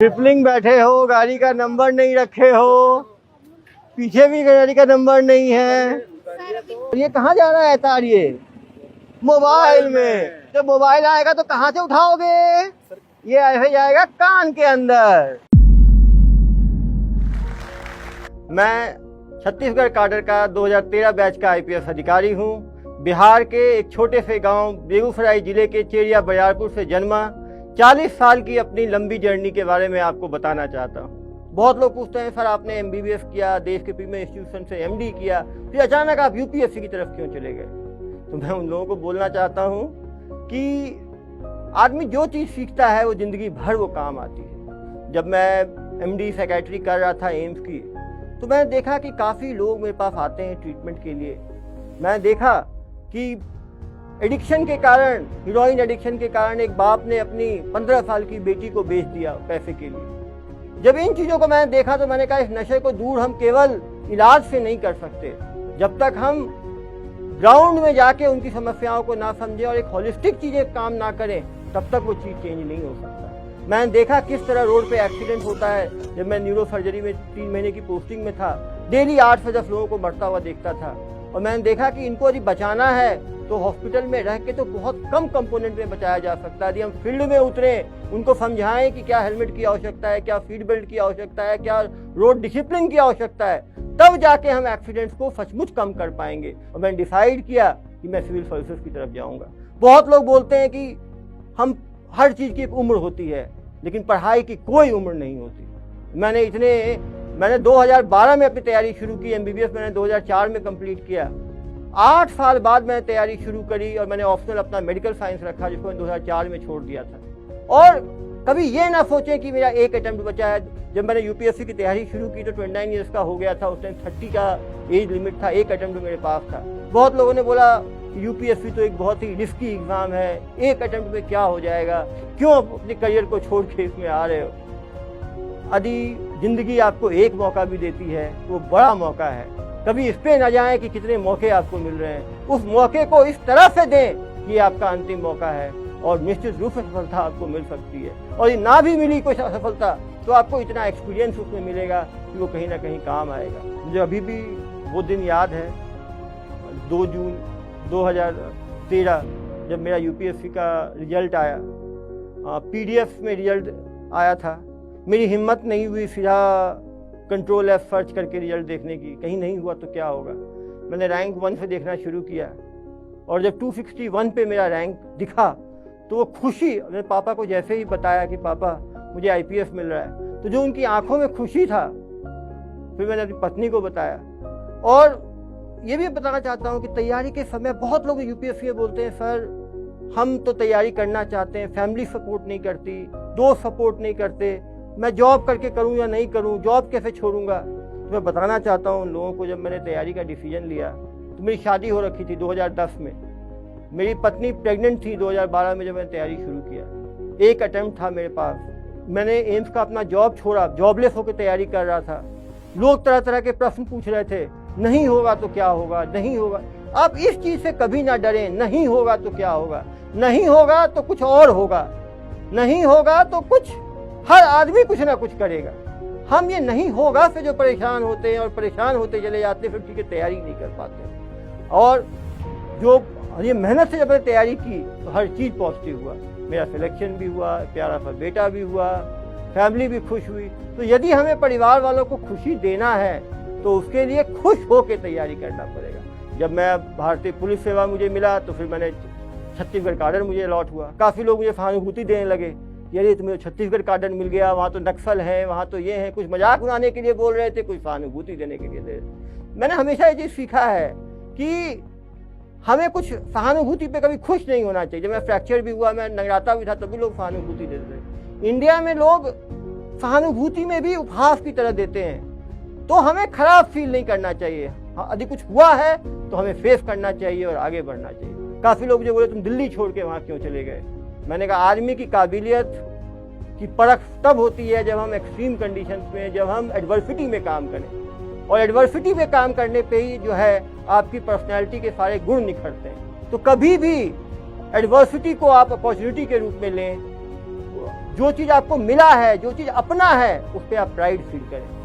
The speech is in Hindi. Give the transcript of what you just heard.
ट्रिपलिंग बैठे हो, गाड़ी का नंबर नहीं रखे हो, पीछे भी गाड़ी का नंबर नहीं है। ये कहाँ जा रहा है तार? ये मोबाइल में। जब मोबाइल आएगा तो कहाँ से उठाओगे? ये ऐसे जाएगा कान के अंदर। मैं छत्तीसगढ़ काडर का 2013 बैच का आईपीएस अधिकारी हूँ। बिहार के एक छोटे से गांव बेगूसराय जिले के चेरिया बरियारपुर से जन्मा। 40 साल की अपनी लंबी जर्नी के बारे में आपको बताना चाहता हूँ। बहुत लोग पूछते हैं सर आपने एमबीबीएस किया, देश के प्रीमियर इंस्टीट्यूशन से एमडी किया, फिर अचानक आप यूपीएससी की तरफ क्यों चले गए? तो मैं उन लोगों को बोलना चाहता हूँ कि आदमी जो चीज़ सीखता है वो जिंदगी भर वो काम आती है। जब मैं एमडी सेक्रेटरी कर रहा था एम्स की, तो मैंने देखा कि काफ़ी लोग मेरे पास आते हैं ट्रीटमेंट के लिए। मैंने देखा कि एडिक्शन के कारण, हीरोइन एडिक्शन के कारण एक बाप ने अपनी 15 साल की बेटी को बेच दिया पैसे के लिए। जब इन चीज़ों को मैंने देखा तो मैंने कहा इस नशे को दूर हम केवल इलाज से नहीं कर सकते। जब तक हम ग्राउंड में जाके उनकी समस्याओं को ना समझें और एक होलिस्टिक चीज़ें काम ना करें, तब तक वो चीज़ चेंज नहीं हो सकता। मैंने देखा किस तरह रोड पे एक्सीडेंट होता है। जब मैं न्यूरो सर्जरी में 3 महीने की पोस्टिंग में था, डेली 8 से 10 लोगों को मरता हुआ देखता था। और मैंने देखा कि इनको यदि बचाना है तो हॉस्पिटल में रह के तो बहुत कम कंपोनेंट में बचाया जा सकता है। यदि हम फील्ड में उतरें, उनको समझाएं कि क्या हेलमेट की आवश्यकता है, क्या सीट बेल्ट की आवश्यकता है, क्या रोड डिसिप्लिन की आवश्यकता है, तब जाके हम एक्सीडेंट्स को सचमुच कम कर पाएंगे। और मैंने डिसाइड किया कि मैं सिविल सर्विसेज की तरफ जाऊंगा। बहुत लोग बोलते हैं कि हम हर चीज़ की एक उम्र होती है, लेकिन पढ़ाई की कोई उम्र नहीं होती। मैंने 2012 में अपनी तैयारी शुरू की। एमबीबीएस मैंने 2004 में कंप्लीट किया। 8 साल बाद मैंने तैयारी शुरू करी और मैंने ऑप्शनल अपना मेडिकल साइंस रखा, जिसको मैंने 2004 में छोड़ दिया था। और कभी ये ना सोचें कि मेरा एक अटेम्प्ट बचा है। जब मैंने यूपीएससी की तैयारी शुरू की तो 29 ईयर्स का हो गया था। उस टाइम 30 का एज लिमिट था। एक अटेम्प्ट मेरे पास था। बहुत लोगों ने बोला यूपीएससी तो एक बहुत ही रिस्की एग्जाम है, एक अटेम्प्ट में क्या हो जाएगा, क्यों अपने करियर को छोड़ के इसमें आ रहे हो? यदि जिंदगी आपको एक मौका भी देती है वो बड़ा मौका है। कभी इस पे ना जाएं कि कितने मौके आपको मिल रहे हैं। उस मौके को इस तरह से दें कि आपका अंतिम मौका है और निश्चित रूप से सफलता आपको मिल सकती है। और ये ना भी मिली कोई सफलता तो आपको इतना एक्सपीरियंस उसमें मिलेगा कि वो कहीं ना कहीं काम आएगा। मुझे अभी भी वो दिन याद है, 2 जून 2013 जब मेरा यूपीएससी का रिजल्ट आया। पीडीएफ में रिजल्ट आया था। मेरी हिम्मत नहीं हुई सीधा कंट्रोल F सर्च करके रिजल्ट देखने की, कहीं नहीं हुआ तो क्या होगा। मैंने रैंक 1 से देखना शुरू किया और जब 261 पे मेरा रैंक दिखा तो वो खुशी, मैंने पापा को जैसे ही बताया कि पापा मुझे आईपीएस मिल रहा है, तो जो उनकी आंखों में खुशी था, फिर मैंने अपनी पत्नी को बताया। और ये भी बताना चाहता हूँ कि तैयारी के समय बहुत लोग यूपीएससी में बोलते हैं सर हम तो तैयारी करना चाहते हैं, फैमिली सपोर्ट नहीं करती, दोस्त सपोर्ट नहीं करते, मैं जॉब करके करूं या नहीं करूं, जॉब कैसे छोड़ूंगा। तो मैं बताना चाहता हूं उन लोगों को, जब मैंने तैयारी का डिसीजन लिया तो मेरी शादी हो रखी थी 2010 में। मेरी पत्नी प्रेग्नेंट थी 2012 में जब मैंने तैयारी शुरू किया। एक अटेम्प्ट था मेरे पास। मैंने एम्स का अपना जॉब छोड़ा, जॉबलेस होकर तैयारी कर रहा था। लोग तरह तरह के प्रश्न पूछ रहे थे, नहीं होगा तो क्या होगा, नहीं होगा। आप इस चीज़ से कभी ना डरें, नहीं होगा तो क्या होगा, नहीं होगा तो कुछ और होगा, नहीं होगा तो कुछ, हर आदमी कुछ ना कुछ करेगा। हम ये नहीं होगा से जो परेशान होते हैं और परेशान होते चले जाते हैं, फिर ठीक है तैयारी नहीं कर पाते। और जो ये मेहनत से जब मैंने तैयारी की तो हर चीज़ पॉजिटिव हुआ। मेरा सिलेक्शन भी हुआ, प्यारा सा बेटा भी हुआ, फैमिली भी खुश हुई। तो यदि हमें परिवार वालों को खुशी देना है तो उसके लिए खुश होकर तैयारी करना पड़ेगा। जब मैं भारतीय पुलिस सेवा मुझे मिला तो फिर मैंने छत्तीसगढ़ काडर मुझे अलॉट हुआ। काफ़ी लोग मुझे सहानुभूति देने लगे, यार तुम्हें छत्तीसगढ़ काडर मिल गया, वहाँ तो नक्सल है, वहाँ तो ये है। कुछ मजाक उड़ाने के लिए बोल रहे थे, कुछ सहानुभूति देने के लिए दे रहे। मैंने हमेशा ये चीज़ सीखा है कि हमें कुछ सहानुभूति पे कभी खुश नहीं होना चाहिए। जब मैं फ्रैक्चर भी हुआ, मैं नगराता भी था, तभी लोग सहानुभूति देते थे। इंडिया में लोग सहानुभूति में भी उपहास की तरह देते हैं। तो हमें खराब फील नहीं करना चाहिए। हाँ, यदि कुछ हुआ है तो हमें फेस करना चाहिए और आगे बढ़ना चाहिए। काफ़ी लोग मुझे बोले तुम दिल्ली छोड़ के वहाँ क्यों चले गए। मैंने कहा आदमी की काबिलियत की परख तब होती है जब हम एक्सट्रीम कंडीशंस में, जब हम एडवर्सिटी में काम करें। और एडवर्सिटी में काम करने पे ही जो है आपकी पर्सनैलिटी के सारे गुण निखरते हैं। तो कभी भी एडवर्सिटी को आप अपॉर्चुनिटी के रूप में लें, जो चीज़ आपको मिला है, जो चीज़ अपना है, उस पर आप प्राइड फील करें।